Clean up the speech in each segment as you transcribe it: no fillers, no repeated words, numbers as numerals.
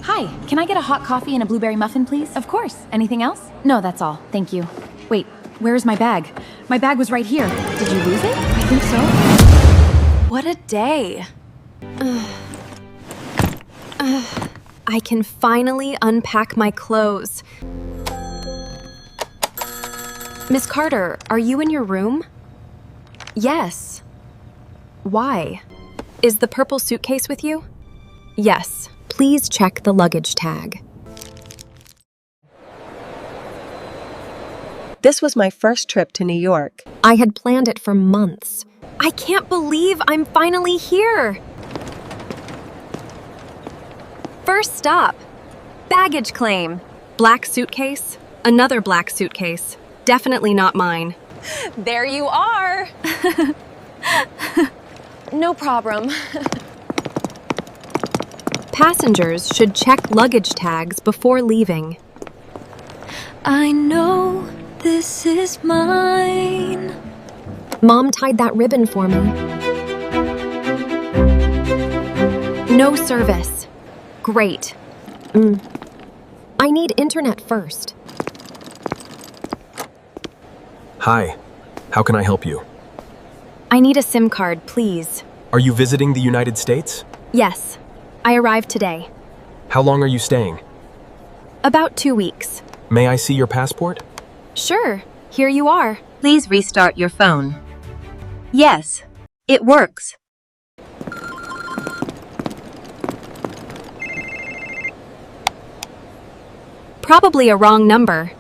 Hi, can I get a hot coffee and a blueberry muffin, please? Of course. Anything else? No, that's all. Thank you. Wait, where is my bag? My bag was right here. Did you lose it? I think so. What a day. I can finally unpack my clothes. Miss Carter, are you in your room? Yes. Why? Is the purple suitcase with you? Yes. Please check the luggage tag. This was my first trip to New York. I had planned it for months. I can't believe I'm finally here. First stop, baggage claim. Black suitcase, another black suitcase. Definitely not mine. There you are. No problem. Passengers should check luggage tags before leaving. I know this is mine. Mom tied that ribbon for me. No service. Great. I need internet first. Hi, how can I help you? I need a SIM card, please. Are you visiting the United States? Yes, I arrived today. How long are you staying? About 2 weeks. May I see your passport? Sure, here you are. Please restart your phone. Yes, it works. Probably a wrong number.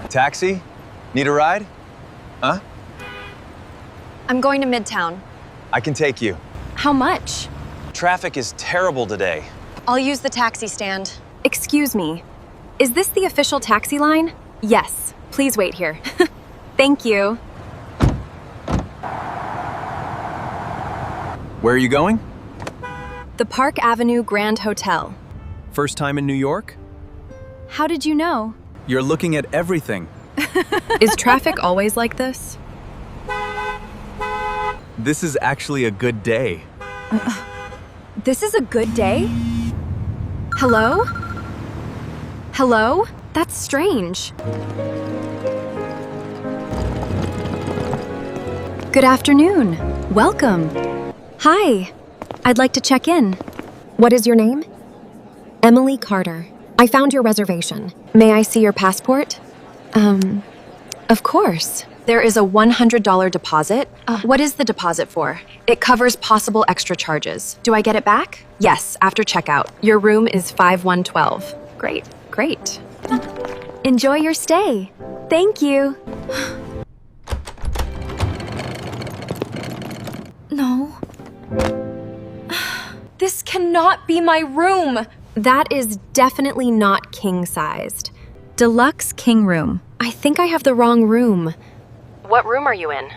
Taxi? Need a ride? Huh? I'm going to Midtown. I can take you. How much? Traffic is terrible today. I'll use the taxi stand. Excuse me. Is this the official taxi line? Yes. Please wait here. Thank you. Where are you going? The Park Avenue Grand Hotel. First time in New York? How did you know? You're looking at everything. Is traffic always like this? This is actually a good day. This is a good day? Hello? Hello? That's strange. Good afternoon. Welcome. Hi. I'd like to check in. What is your name? Emily Carter. I found your reservation. May I see your passport? Of course. There is a $100 deposit. What is the deposit for? It covers possible extra charges. Do I get it back? Yes, after checkout. Your room is 5112. Great, great. Enjoy your stay. Thank you. No. This cannot be my room. That is definitely not king-sized. Deluxe king room. I think I have the wrong room. What room are you in?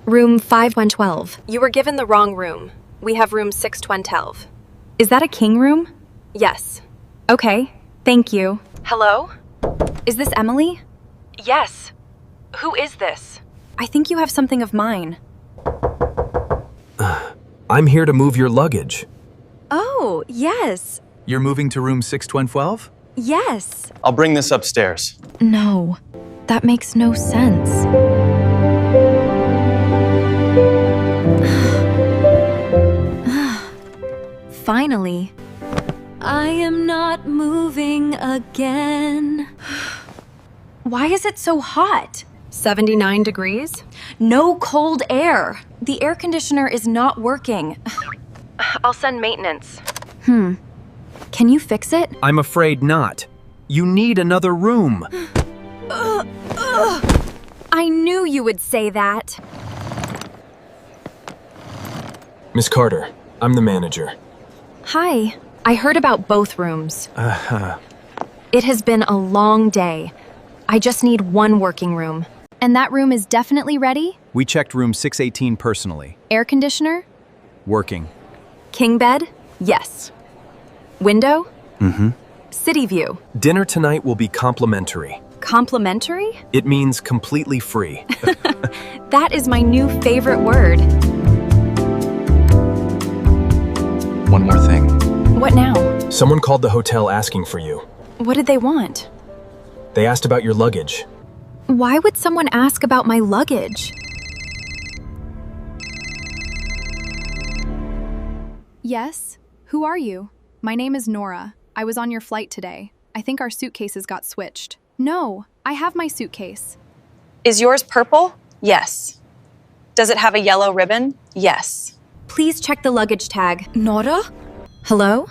Room 5112. You were given the wrong room. We have room 6112. Is that a king room? Yes. Okay, thank you. Hello? Is this Emily? Yes. Who is this? I think you have something of mine. I'm here to move your luggage. Oh, yes. You're moving to room 6112? Yes. I'll bring this upstairs. No, that makes no sense. Finally. I am not moving again. Why is it so hot? 79 degrees? No cold air. The air conditioner is not working. I'll send maintenance. Can you fix it? I'm afraid not. You need another room. I knew you would say that. Miss Carter, I'm the manager. Hi. I heard about both rooms. It has been a long day. I just need one working room. And that room is definitely ready? We checked room 618 personally. Air conditioner? Working. King bed? Yes. Window? Mm-hmm. City view? Dinner tonight will be complimentary. Complimentary? It means completely free. That is my new favorite word. One more thing. What now? Someone called the hotel asking for you. What did they want? They asked about your luggage. Why would someone ask about my luggage? Yes? Who are you? My name is Nora. I was on your flight today. I think our suitcases got switched. No, I have my suitcase. Is yours purple? Yes. Does it have a yellow ribbon? Yes. Please check the luggage tag. Nora? Hello?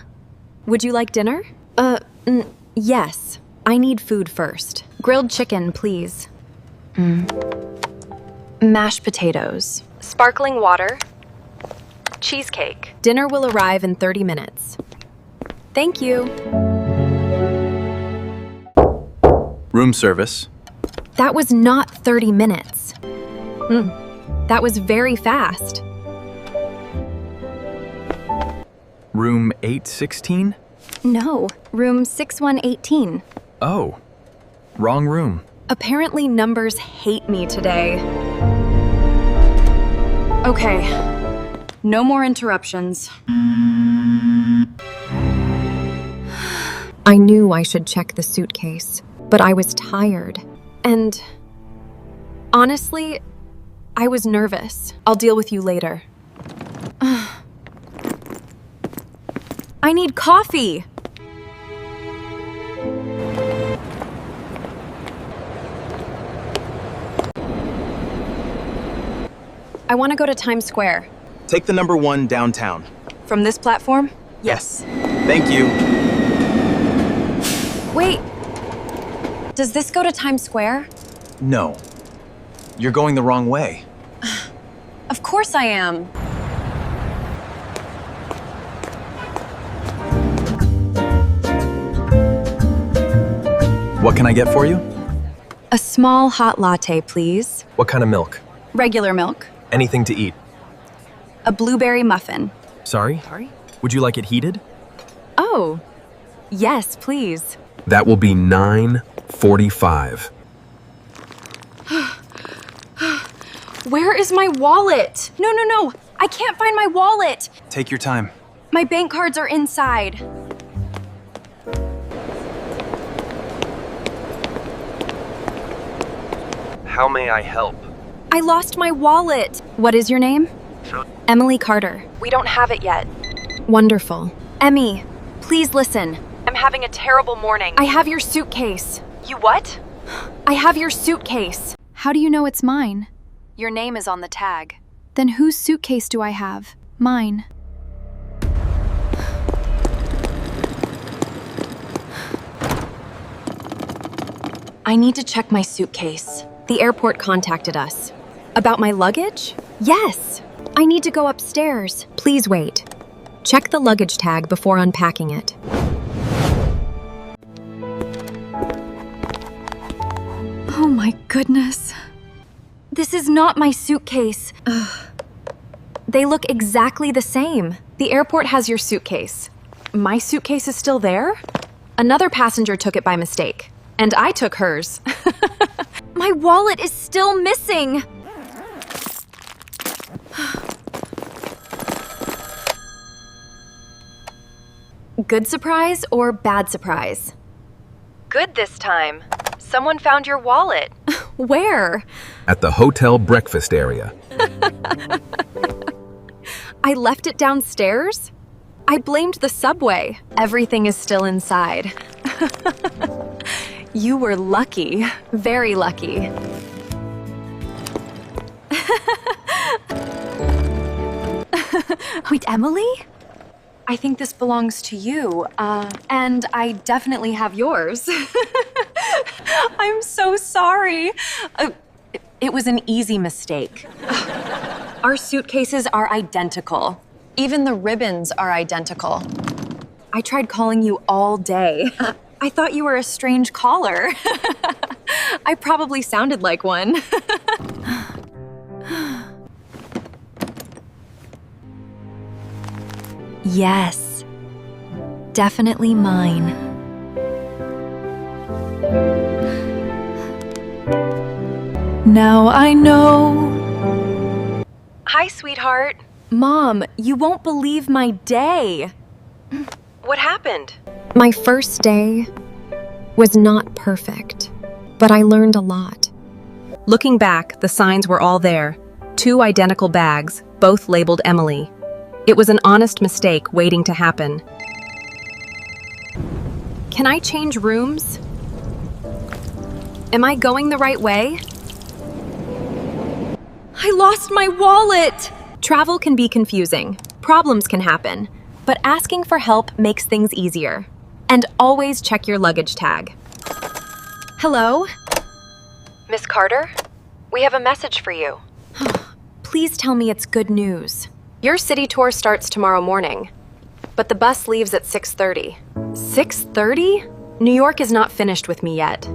Would you like dinner? Yes. I need food first. Grilled chicken, please. Mashed potatoes. Sparkling water. Cheesecake. Dinner will arrive in 30 minutes. Thank you. Room service. That was not 30 minutes. That was very fast. Room 816? No, room 6118. Oh, wrong room. Apparently numbers hate me today. Okay. No more interruptions. I knew I should check the suitcase, but I was tired. And honestly, I was nervous. I'll deal with you later. I need coffee! I want to go to Times Square. Take the number 1 downtown. From this platform? Yes. Thank you. Wait. Does this go to Times Square? No. You're going the wrong way. Of course I am. What can I get for you? A small hot latte, please. What kind of milk? Regular milk. Anything to eat? A blueberry muffin. Sorry? Would you like it heated? Oh, yes, please. That will be $9.45. Where is my wallet? No. I can't find my wallet. Take your time. My bank cards are inside. How may I help? I lost my wallet. What is your name? Emily Carter. We don't have it yet. Wonderful. Emmy, please listen. I'm having a terrible morning. I have your suitcase. You what? I have your suitcase. How do you know it's mine? Your name is on the tag. Then whose suitcase do I have? Mine. I need to check my suitcase. The airport contacted us. About my luggage? Yes. I need to go upstairs. Please wait. Check the luggage tag before unpacking it. Oh my goodness. This is not my suitcase. They look exactly the same. The airport has your suitcase. My suitcase is still there? Another passenger took it by mistake, and I took hers. My wallet is still missing. Good surprise or bad surprise? Good this time. Someone found your wallet. Where? At the hotel breakfast area. I left it downstairs? I blamed the subway. Everything is still inside. You were lucky. Very lucky. Wait, Emily? I think this belongs to you. And I definitely have yours. I'm so sorry. It was an easy mistake. Our suitcases are identical. Even the ribbons are identical. I tried calling you all day. I thought you were a strange caller. I probably sounded like one. Yes, definitely mine. Now I know. Hi, sweetheart. Mom, you won't believe my day. What happened? My first day was not perfect, but I learned a lot. Looking back, the signs were all there. 2 identical bags, both labeled Emily. It was an honest mistake waiting to happen. Can I change rooms? Am I going the right way? I lost my wallet! Travel can be confusing. Problems can happen. But asking for help makes things easier. And always check your luggage tag. Hello? Miss Carter, we have a message for you. Please tell me it's good news. Your city tour starts tomorrow morning, but the bus leaves at 6:30. 6:30? New York is not finished with me yet.